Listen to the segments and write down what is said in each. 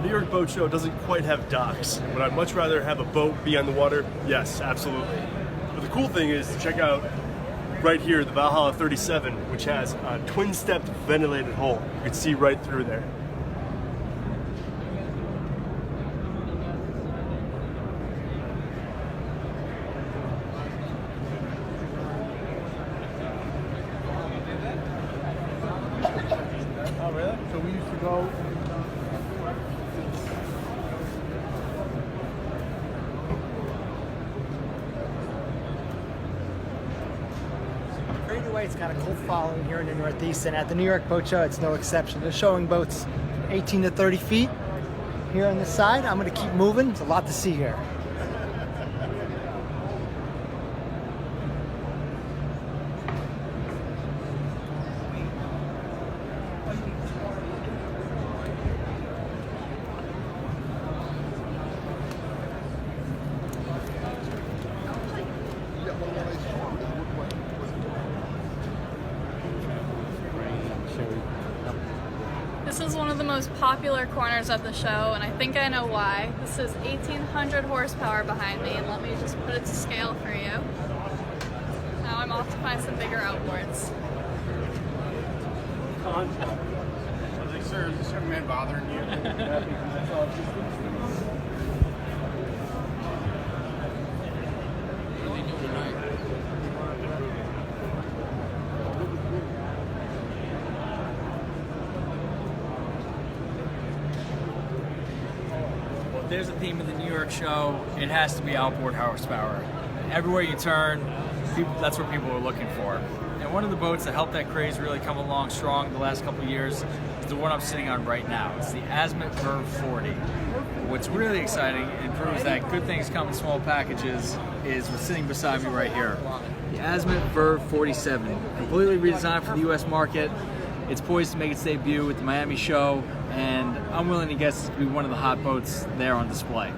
New York Boat Show doesn't quite have docks. Would I much rather have a boat be on the water? Yes, absolutely. But the cool thing is to check out right here the Valhalla 37, which has a twin-stepped ventilated hull. You can see right through there. Oh, really? So we used to go. Grady-White's got a cult following here in the Northeast, and at the New York Boat Show, it's no exception. They're showing boats 18 to 30 feet here on this side. I'm going to keep moving. There's a lot to see here. This is one of the most popular corners of the show, and I think I know why. This is 1,800 horsepower behind me, and let me just put it to scale for you. Now I'm off to find some bigger outboards. I was like, sir, is this young man bothering you? Yeah, because that's all really new tonight. There's a theme of the New York show. It has to be outboard horsepower. Everywhere you turn, that's what people are looking for. And one of the boats that helped that craze really come along strong the last couple of years is the one I'm sitting on right now. It's the Azimut Verve 40. What's really exciting and proves that good things come in small packages is what's sitting beside me right here. The Azimut Verve 47, completely redesigned for the US market. It's poised to make its debut at the Miami show, and I'm willing to guess it's to be one of the hot boats there on display.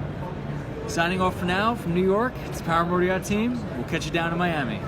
Signing off for now from New York, it's the Power Motor Yacht team. We'll catch you down in Miami.